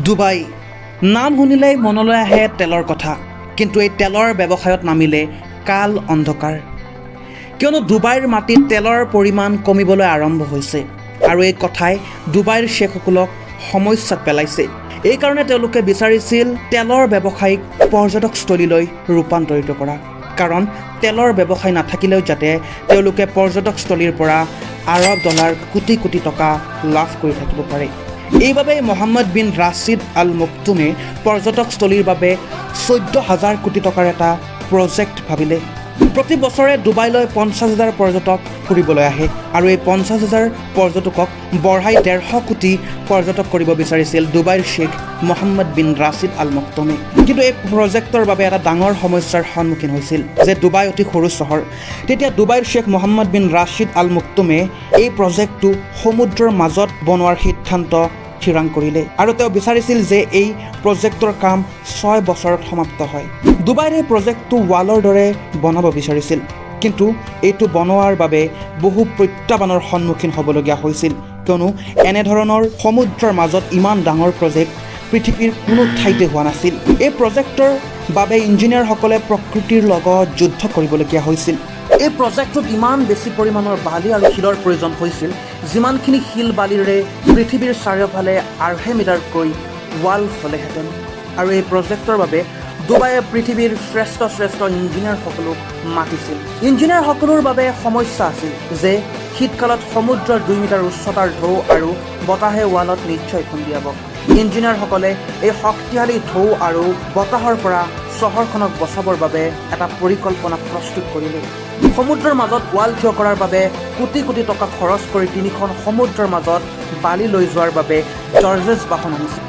Dubai নাম শুনিলেই মনলৈ আহে তেলৰ কথা, কিন্তু এই তেলৰ ব্যৱসায়ত নামিলে কাল অন্ধকাৰ। কিয়নো ডুবাইৰ মাটিত তেলৰ পৰিমাণ কমিবলৈ আৰম্ভ হৈছে আৰু এই কথাই ডুবাইৰ শ্বেখসকলক সমস্যাত পেলাইছে। এইকাৰণে তেওঁলোকে বিচাৰিছিল তেলৰ ব্যৱসায়িক পৰ্যটকস্থলীলৈ ৰূপান্তৰিত কৰা, কাৰণ তেলৰ ব্যৱসায় নাথাকিলেও যাতে তেওঁলোকে পৰ্যটকস্থলীৰ পৰা আৰব ডলাৰ কোটি কোটি টকা লাভ কৰি থাকিব পাৰে। এইবাবেই মহম্মদ বিন ৰাছিদ আল মকটুমে পৰ্যটকস্থলীৰ বাবে 14,000 কোটি টকাৰ এটা প্ৰজেক্ট ভাবিলে। প্ৰতি বছৰে ডুবাইলৈ 50,000 পৰ্যটক ফুৰিবলৈ আহে আৰু এই 50,000 পৰ্যটকক বঢ়াই 150 কোটি পৰ্যটক কৰিব বিচাৰিছিল ডুবাইৰ শ্বেখ মহম্মদ বিন ৰাছিদ আল মকটুমে। কিন্তু এই প্ৰজেক্টৰ বাবে এটা ডাঙৰ সমস্যাৰ সন্মুখীন হৈছিল যে ডুবাই অতি সৰু চহৰ। তেতিয়া ডুবাইৰ শ্বেখ মহম্মদ বিন ৰাছিদ আল মকটুমে এই প্ৰজেক্টটো সমুদ্ৰৰ মাজত বনোৱাৰ সিদ্ধান্ত থিৰাং কৰিলে আৰু তেওঁ বিচাৰিছিল যে এই প্ৰজেক্টৰ কাম 6 বছৰত সমাপ্ত হয়। ডুবাইৰ এই প্ৰজেক্টটো ৱালৰ দৰে বনাব বিচাৰিছিল, কিন্তু এইটো বনোৱাৰ বাবে বহু প্ৰত্যাহ্বানৰ সন্মুখীন হ'বলগীয়া হৈছিল, কিয়নো এনেধৰণৰ সমুদ্ৰৰ মাজত ইমান ডাঙৰ প্ৰজেক্ট পৃথিৱীৰ কোনো ঠাইতে হোৱা নাছিল। এই প্ৰজেক্টৰ বাবে ইঞ্জিনিয়াৰসকলে প্ৰকৃতিৰ লগত যুদ্ধ কৰিবলগীয়া হৈছিল। এই প্ৰজেক্টটোত ইমান বেছি পৰিমাণৰ বালি আৰু শিলৰ প্ৰয়োজন হৈছিল, যিমানখিনি শিল বালিৰে পৃথিৱীৰ চাৰিওফালে 2.5 মিটাৰকৈ ৱাল হ'লেহেঁতেন। আৰু এই প্ৰজেক্টৰ বাবে ডুবাইয়ে পৃথিৱীৰ শ্ৰেষ্ঠ ইঞ্জিনিয়াৰসকলক মাতিছিল। ইঞ্জিনিয়াৰসকলৰ বাবে সমস্যা আছিল যে শীতকালত সমুদ্ৰৰ 2 মিটাৰ উচ্চতাৰ ঢৌ আৰু বতাহে ৱালত নিশ্চয় খুন্দিয়াব। ইঞ্জিনিয়াৰসকলে এই শক্তিশালী ঢৌ আৰু বতাহৰ পৰা চহৰখনক বচাবৰ বাবে এটা পৰিকল্পনা প্ৰস্তুত কৰিলে। সমুদ্ৰৰ মাজত ৱাল থিয় কৰাৰ বাবে কোটি কোটি টকা খৰচ কৰি 3খন সমুদ্ৰৰ মাজত বালি লৈ যোৱাৰ বাবে জৰ্জেছ বাহন আনিছিল।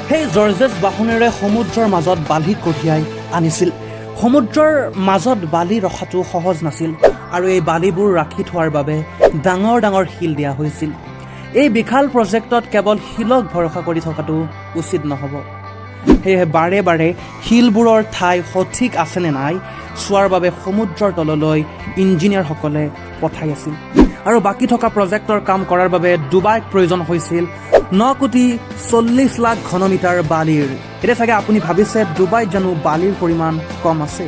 সেই জৰ্জেছ বাহনেৰে সমুদ্ৰৰ মাজত বালি কঢ়িয়াই আনিছিল। সমুদ্ৰৰ মাজত বালি ৰখাটো সহজ নাছিল আৰু এই বালিবোৰ ৰাখি থোৱাৰ বাবে ডাঙৰ ডাঙৰ শিল দিয়া হৈছিল। এই বিশাল প্ৰজেক্টত কেৱল শিলক ভৰসা কৰি থকাটো উচিত নহ'ব। সেয়েহে বাৰে বাৰে শিলবোৰৰ ঠাই সঠিক আছেনে নাই চোৱাৰ বাবে সমুদ্ৰৰ তললৈ ইঞ্জিনিয়াৰসকলে পঠাই আছিল। আৰু বাকী থকা প্ৰজেক্টৰ কাম কৰাৰ বাবে ডুবাইক প্ৰয়োজন হৈছিল 9,40,00,000 ঘনমিটাৰ বালিৰ। এতিয়া চাগে আপুনি ভাবিছে ডুবাইত জানো বালিৰ পৰিমাণ কম আছে?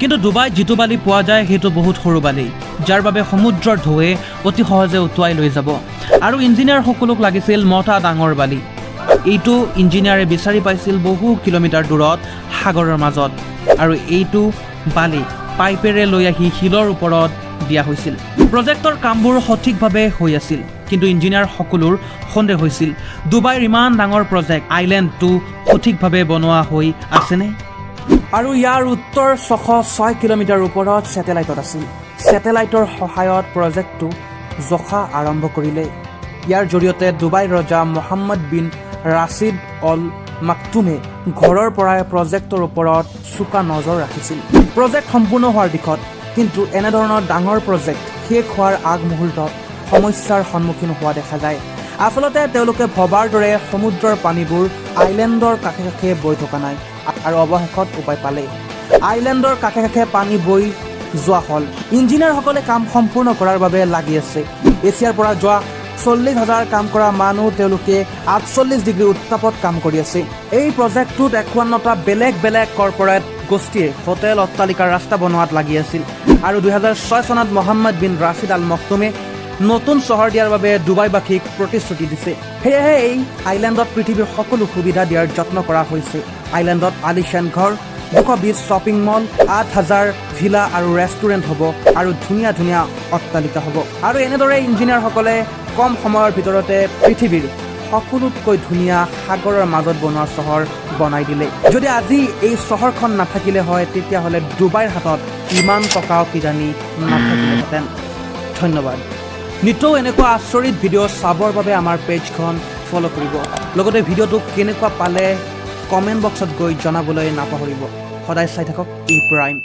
কিন্তু ডুবাইত যিটো বালি পোৱা যায় সেইটো বহুত সৰু বালি, যাৰ বাবে সমুদ্ৰৰ ঢৌৱে অতি সহজে উটুৱাই লৈ যাব। আৰু ইঞ্জিনিয়াৰসকলক লাগিছিল মতা ডাঙৰ বালি। এইটো ইঞ্জিনিয়াৰে বিচাৰি পাইছিল বহু কিলোমিটাৰ দূৰত সাগৰৰ মাজত, আৰু এইটো বালি পাইপেৰে লৈ আহি শিলৰ ওপৰত দিয়া হৈছিল। প্ৰজেক্টৰ কামবোৰ সঠিকভাৱে হৈ আছিল, কিন্তু ইঞ্জিনিয়াৰসকলৰ সন্দেহ হৈছিল ডুবাইৰ ইমান ডাঙৰ প্ৰজেক্ট আইলেণ্ডটো সঠিকভাৱে বনোৱা হৈ আছেনে? আৰু ইয়াৰ উত্তৰ 606 কিলোমিটাৰ ওপৰত ছেটেলাইটত আছিল। ছেটেলাইটৰ সহায়ত প্ৰজেক্টটো জোখা আৰম্ভ কৰিলে। ইয়াৰ জৰিয়তে ডুবাইৰ ৰজা মহম্মদ বিন ৰাছিদ অল মাকটুমে ঘৰৰ পৰাই প্ৰজেক্টৰ ওপৰত চোকা নজৰ ৰাখিছিল প্ৰজেক্ট সম্পূৰ্ণ হোৱাৰ দিশত। কিন্তু এনেধৰণৰ ডাঙৰ প্ৰজেক্ট শেষ হোৱাৰ আগমুহূৰ্তত সমস্যাৰ সন্মুখীন হোৱা দেখা যায়। আচলতে তেওঁলোকে ভবাৰ দৰে সমুদ্ৰৰ পানীবোৰ আইলেণ্ডৰ কাষে কাষে বৈ থকা নাই আৰু অৱশেষত উপায় পালে। আইলেণ্ডৰ কাষে কাষে পানী বৈ যোৱা হ'ল। ইঞ্জিনিয়াৰসকলে কাম সম্পূৰ্ণ কৰাৰ বাবে লাগি আছে। এছিয়াৰ পৰা যোৱা 40,000 কাম কৰা মানুহ তেওঁলোকে 48 ডিগ্ৰী উত্তাপত কাম কৰি আছে। এই প্ৰজেক্টটোত 51টা বেলেগ বেলেগ কৰ্পৰেট গোষ্ঠীয়ে হোটেল, অট্টালিকাৰ ৰাস্তা বনোৱাত লাগি আছিল। আৰু 2006 চনত মহম্মদ বিন ৰাছিদ আল মকটুমে নতুন চহৰ দিয়াৰ বাবে ডুবাইবাসীক প্ৰতিশ্ৰুতি দিছে। সেয়েহে এই আইলেণ্ডত পৃথিৱীৰ সকলো সুবিধা দিয়াৰ যত্ন কৰা হৈছে। আইলেণ্ডত আলিশ্বান ঘৰ, 220 শ্বপিং মল, 8,000 ভিলা আৰু ৰেষ্টুৰেণ্ট হ'ব আৰু ধুনীয়া ধুনীয়া অট্টালিকা হ'ব। আৰু এনেদৰে ইঞ্জিনিয়াৰসকলে কম সময়ৰ ভিতৰতে পৃথিৱীৰ সকলোতকৈ ধুনীয়া সাগৰৰ মাজত বনোৱা চহৰ বনাই দিলে। যদি আজি এই চহৰখন নাথাকিলে হয়, তেতিয়াহ'লে ডুবাইৰ হাতত ইমান টকাও কিজানি নাথাকিলেহেঁতেন। ধন্যবাদ। নিতৌ এনেকুৱা আচৰিত ভিডিঅ' চাবৰ বাবে আমাৰ পেজখন ফ'ল' কৰিব। লগতে ভিডিঅ'টো কেনেকুৱা পালে কমেণ্ট বক্সত গৈ জনাবলৈ নাপাহৰিব। সদায় চাই থাকক ই প্ৰাইম।